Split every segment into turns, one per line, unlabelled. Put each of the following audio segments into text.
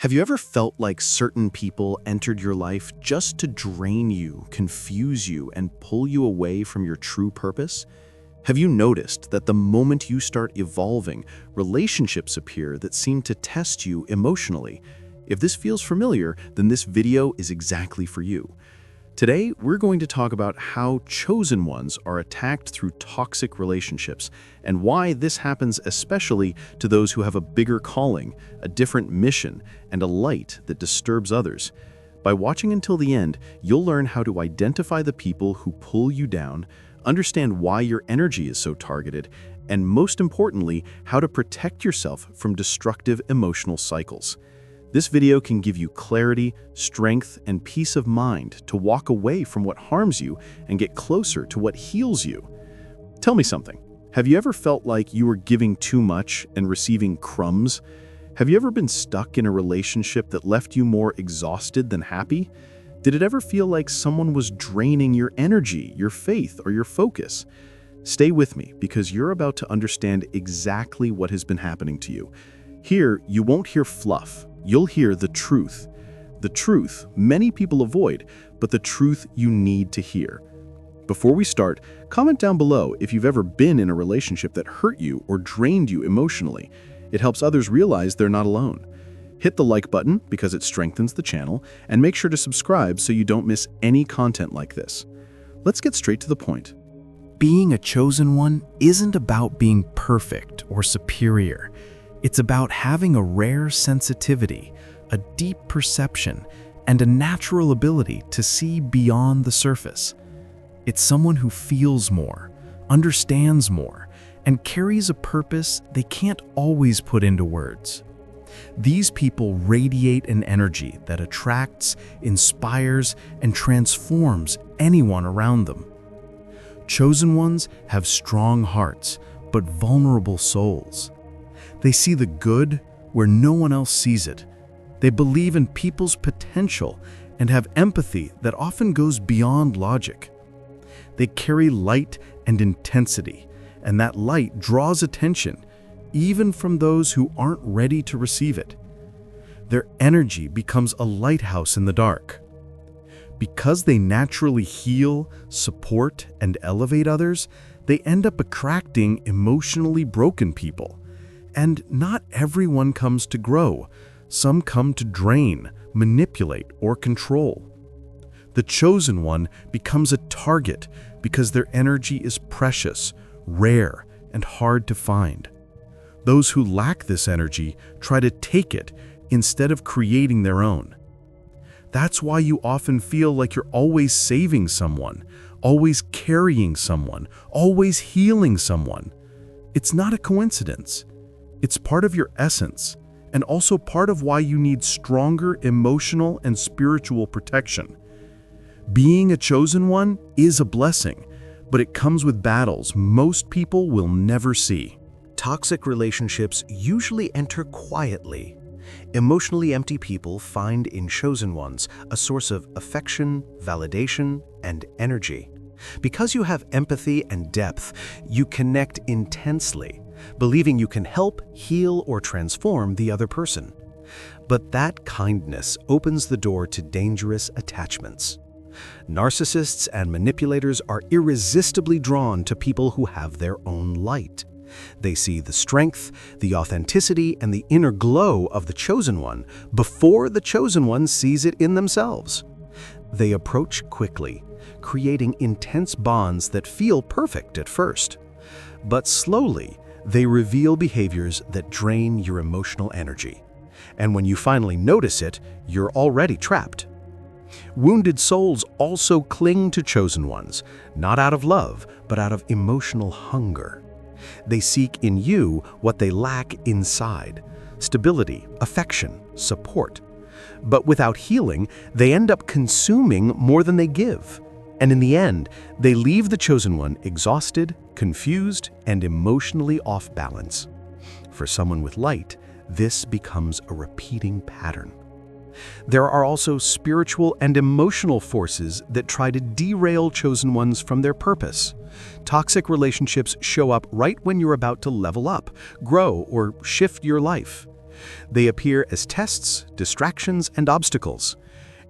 Have you ever felt like certain people entered your life just to drain you, confuse you, and pull you away from your true purpose? Have you noticed that the moment you start evolving, relationships appear that seem to test you emotionally? If this feels familiar, then this video is exactly for you. Today, we're going to talk about how chosen ones are attacked through toxic relationships and why this happens especially to those who have a bigger calling, a different mission, and a light that disturbs others. By watching until the end, you'll learn how to identify the people who pull you down, understand why your energy is so targeted, and most importantly, how to protect yourself from destructive emotional cycles. This video can give you clarity, strength, and peace of mind to walk away from what harms you and get closer to what heals you. Tell me something. Have you ever felt like you were giving too much and receiving crumbs? Have you ever been stuck in a relationship that left you more exhausted than happy? Did it ever feel like someone was draining your energy, your faith, or your focus? Stay with me because you're about to understand exactly what has been happening to you. Here, you won't hear fluff. You'll hear the truth. The truth many people avoid, but the truth you need to hear. Before we start, comment down below if you've ever been in a relationship that hurt you or drained you emotionally. It helps others realize they're not alone. Hit the like button because it strengthens the channel, and make sure to subscribe so you don't miss any content like this. Let's get straight to the point.
Being a chosen one isn't about being perfect or superior. It's about having a rare sensitivity, a deep perception, and a natural ability to see beyond the surface. It's someone who feels more, understands more, and carries a purpose they can't always put into words. These people radiate an energy that attracts, inspires, and transforms anyone around them. Chosen ones have strong hearts, but vulnerable souls. They see the good where no one else sees it. They believe in people's potential and have empathy that often goes beyond logic. They carry light and intensity, and that light draws attention, even from those who aren't ready to receive it. Their energy becomes a lighthouse in the dark. Because they naturally heal, support, and elevate others, they end up attracting emotionally broken people. And not everyone comes to grow. Some come to drain, manipulate, or control. The chosen one becomes a target because their energy is precious, rare, and hard to find. Those who lack this energy try to take it instead of creating their own. That's why you often feel like you're always saving someone, always carrying someone, always healing someone. It's not a coincidence. It's part of your essence, and also part of why you need stronger emotional and spiritual protection. Being a chosen one is a blessing, but it comes with battles most people will never see.
Toxic relationships usually enter quietly. Emotionally empty people find in chosen ones a source of affection, validation, and energy. Because you have empathy and depth, you connect intensely, believing you can help, heal, or transform the other person. But that kindness opens the door to dangerous attachments. Narcissists and manipulators are irresistibly drawn to people who have their own light. They see the strength, the authenticity, and the inner glow of the chosen one before the chosen one sees it in themselves. They approach quickly, creating intense bonds that feel perfect at first. But slowly, they reveal behaviors that drain your emotional energy. And when you finally notice it, you're already trapped. Wounded souls also cling to chosen ones, not out of love, but out of emotional hunger. They seek in you what they lack inside: stability, affection, support. But without healing, they end up consuming more than they give. And in the end, they leave the chosen one exhausted, confused, and emotionally off balance. For someone with light, this becomes a repeating pattern. There are also spiritual and emotional forces that try to derail chosen ones from their purpose. Toxic relationships show up right when you're about to level up, grow, or shift your life. They appear as tests, distractions, and obstacles.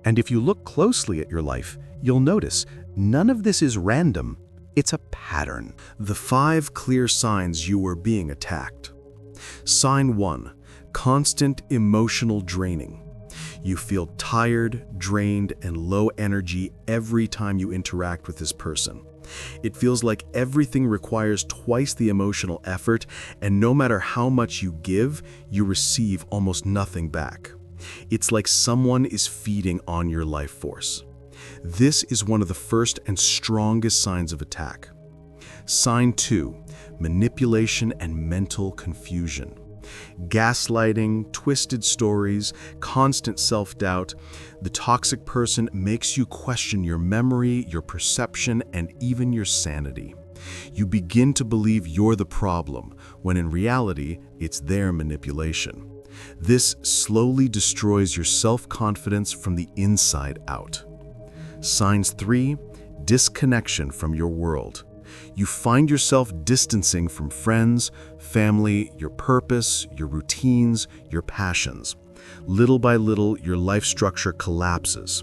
And if you look closely at your life, you'll notice none of this is random. It's a pattern.
The 5 clear signs you are being attacked. Sign 1. Constant emotional draining. You feel tired, drained, and low energy every time you interact with this person. It feels like everything requires twice the emotional effort, and no matter how much you give, you receive almost nothing back. It's like someone is feeding on your life force. This is one of the first and strongest signs of attack. Sign 2. Manipulation and mental confusion. Gaslighting, twisted stories, constant self-doubt. The toxic person makes you question your memory, your perception, and even your sanity. You begin to believe you're the problem, when in reality, it's their manipulation. This slowly destroys your self-confidence from the inside out. Signs 3. Disconnection from your world. You find yourself distancing from friends, family, your purpose, your routines, your passions. Little by little, your life structure collapses.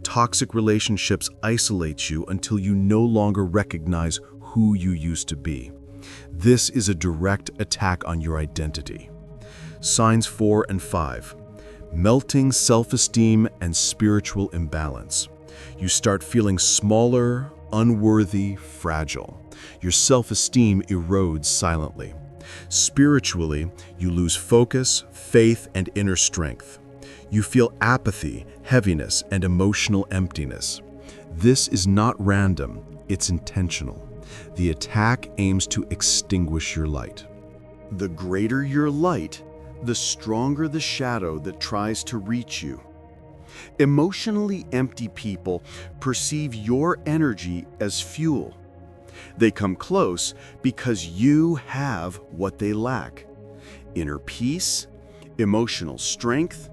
Toxic relationships isolate you until you no longer recognize who you used to be. This is a direct attack on your identity. Signs 4 and 5. Melting self-esteem and spiritual imbalance. You start feeling smaller, unworthy, fragile. Your self-esteem erodes silently. Spiritually, you lose focus, faith, and inner strength. You feel apathy, heaviness, and emotional emptiness. This is not random, it's intentional. The attack aims to extinguish your light. The greater your light, the stronger the shadow that tries to reach you. Emotionally empty people perceive your energy as fuel. They come close because you have what they lack: inner peace, emotional strength,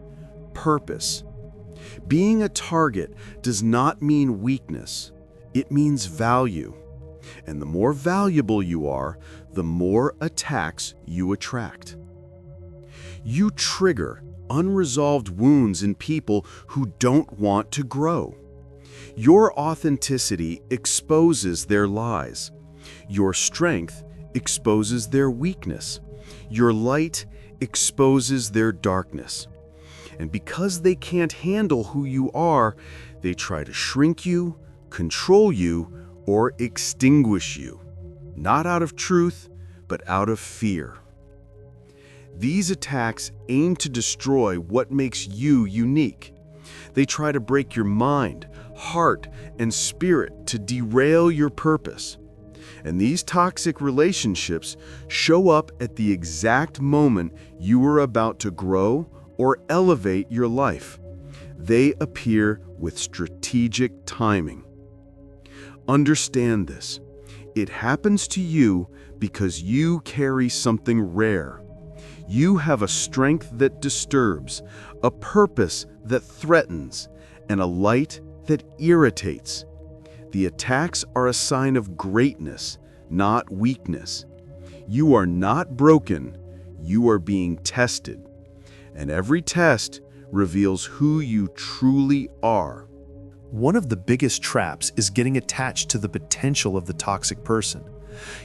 purpose. Being a target does not mean weakness. It means value. And the more valuable you are, the more attacks you attract. You trigger unresolved wounds in people who don't want to grow. Your authenticity exposes their lies. Your strength exposes their weakness. Your light exposes their darkness. And because they can't handle who you are, they try to shrink you, control you, or extinguish you. Not out of truth, but out of fear. These attacks aim to destroy what makes you unique. They try to break your mind, heart, and spirit to derail your purpose. And these toxic relationships show up at the exact moment you are about to grow or elevate your life. They appear with strategic timing. Understand this. It happens to you because you carry something rare. You have a strength that disturbs, a purpose that threatens, and a light that irritates. The attacks are a sign of greatness, not weakness. You are not broken, you are being tested. And every test reveals who you truly are.
One of the biggest traps is getting attached to the potential of the toxic person.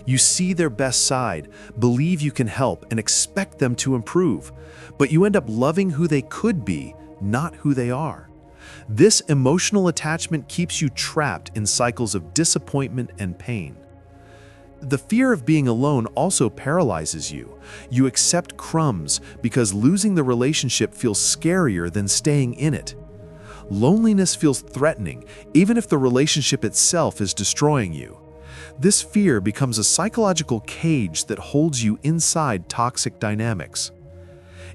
You see their best side, believe you can help, and expect them to improve, but you end up loving who they could be, not who they are. This emotional attachment keeps you trapped in cycles of disappointment and pain. The fear of being alone also paralyzes you. You accept crumbs because losing the relationship feels scarier than staying in it. Loneliness feels threatening, even if the relationship itself is destroying you. This fear becomes a psychological cage that holds you inside toxic dynamics.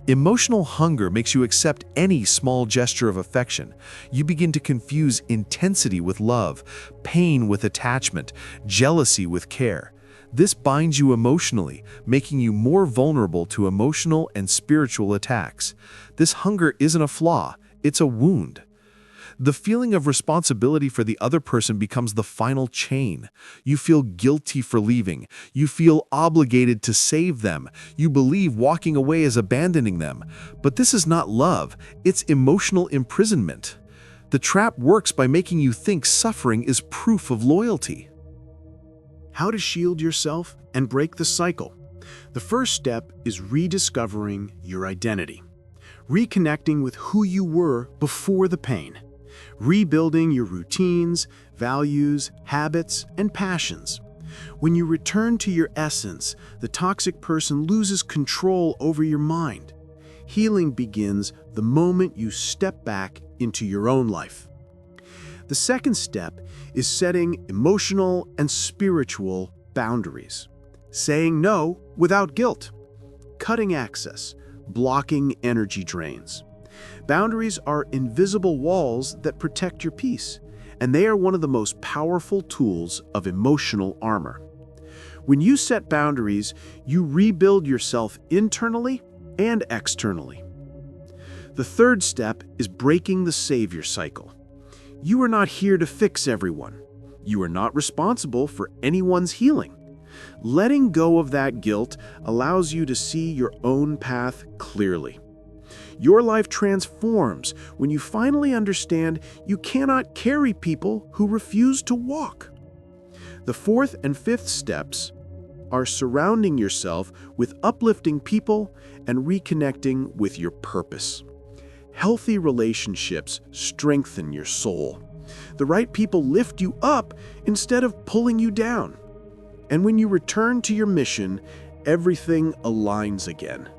Emotional hunger makes you accept any small gesture of affection. You begin to confuse intensity with love, pain with attachment, jealousy with care. This binds you emotionally, making you more vulnerable to emotional and spiritual attacks. This hunger isn't a flaw, it's a wound. The feeling of responsibility for the other person becomes the final chain. You feel guilty for leaving. You feel obligated to save them. You believe walking away is abandoning them. But this is not love, it's emotional imprisonment. The trap works by making you think suffering is proof of loyalty.
How to shield yourself and break the cycle. The first step is rediscovering your identity. Reconnecting with who you were before the pain. Rebuilding your routines, values, habits, and passions. When you return to your essence, the toxic person loses control over your mind. Healing begins the moment you step back into your own life. The second step is setting emotional and spiritual boundaries. Saying no without guilt. Cutting access. Blocking energy drains. Boundaries are invisible walls that protect your peace, and they are one of the most powerful tools of emotional armor. When you set boundaries, you rebuild yourself internally and externally. The third step is breaking the savior cycle. You are not here to fix everyone. You are not responsible for anyone's healing. Letting go of that guilt allows you to see your own path clearly. Your life transforms when you finally understand you cannot carry people who refuse to walk. The fourth and fifth steps are surrounding yourself with uplifting people and reconnecting with your purpose. Healthy relationships strengthen your soul. The right people lift you up instead of pulling you down. And when you return to your mission, everything aligns again.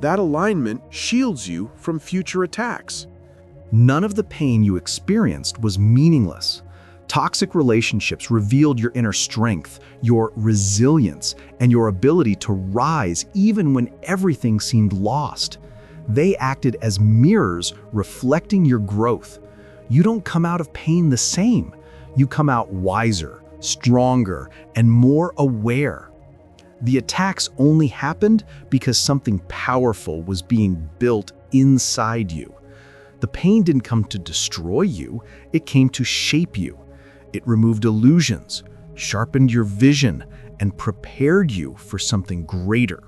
That alignment shields you from future attacks.
None of the pain you experienced was meaningless. Toxic relationships revealed your inner strength, your resilience, and your ability to rise even when everything seemed lost. They acted as mirrors reflecting your growth. You don't come out of pain the same. You come out wiser, stronger, and more aware. The attacks only happened because something powerful was being built inside you. The pain didn't come to destroy you, it came to shape you. It removed illusions, sharpened your vision, and prepared you for something greater.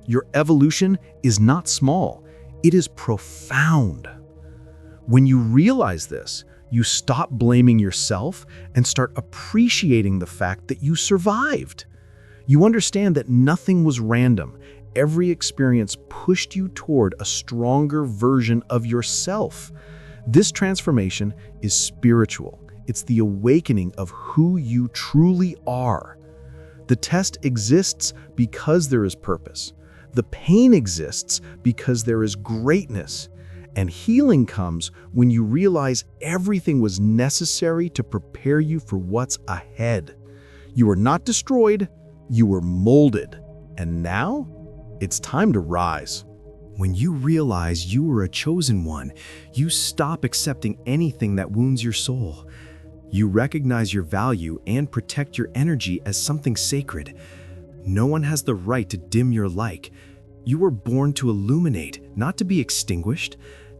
Your evolution is not small, it is profound. When you realize this, you stop blaming yourself and start appreciating the fact that you survived. You understand that nothing was random. Every experience pushed you toward a stronger version of yourself. This transformation is spiritual. It's the awakening of who you truly are. The test exists because there is purpose. The pain exists because there is greatness. And healing comes when you realize everything was necessary to prepare you for what's ahead. You were not destroyed, you were molded. And now, it's time to rise.
When you realize you were a chosen one, you stop accepting anything that wounds your soul. You recognize your value and protect your energy as something sacred. No one has the right to dim your light. You were born to illuminate, not to be extinguished.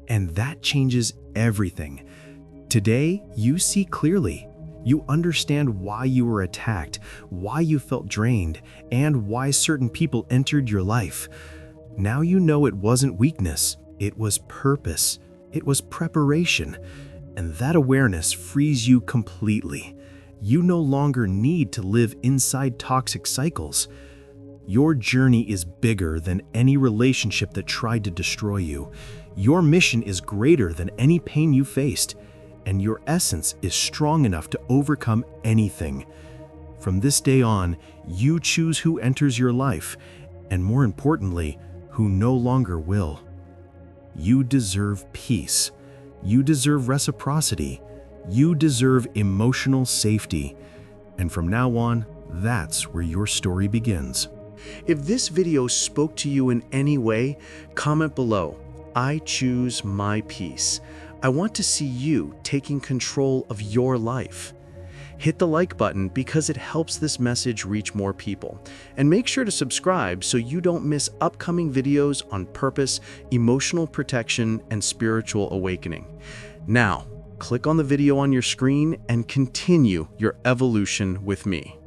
And that changes everything. Today, you see clearly. You understand why you were attacked, why you felt drained, and why certain people entered your life. Now you know it wasn't weakness, it was purpose, it was preparation. And that awareness frees you completely. You no longer need to live inside toxic cycles. Your journey is bigger than any relationship that tried to destroy you. Your mission is greater than any pain you faced, and your essence is strong enough to overcome anything. From this day on, you choose who enters your life, and more importantly, who no longer will. You deserve peace. You deserve reciprocity. You deserve emotional safety. And from now on, that's where your story begins.
If this video spoke to you in any way, comment below. I choose my peace. I want to see you taking control of your life. Hit the like button because it helps this message reach more people. And make sure to subscribe so you don't miss upcoming videos on purpose, emotional protection, and spiritual awakening. Now,
click on the video on your screen and continue your evolution with me.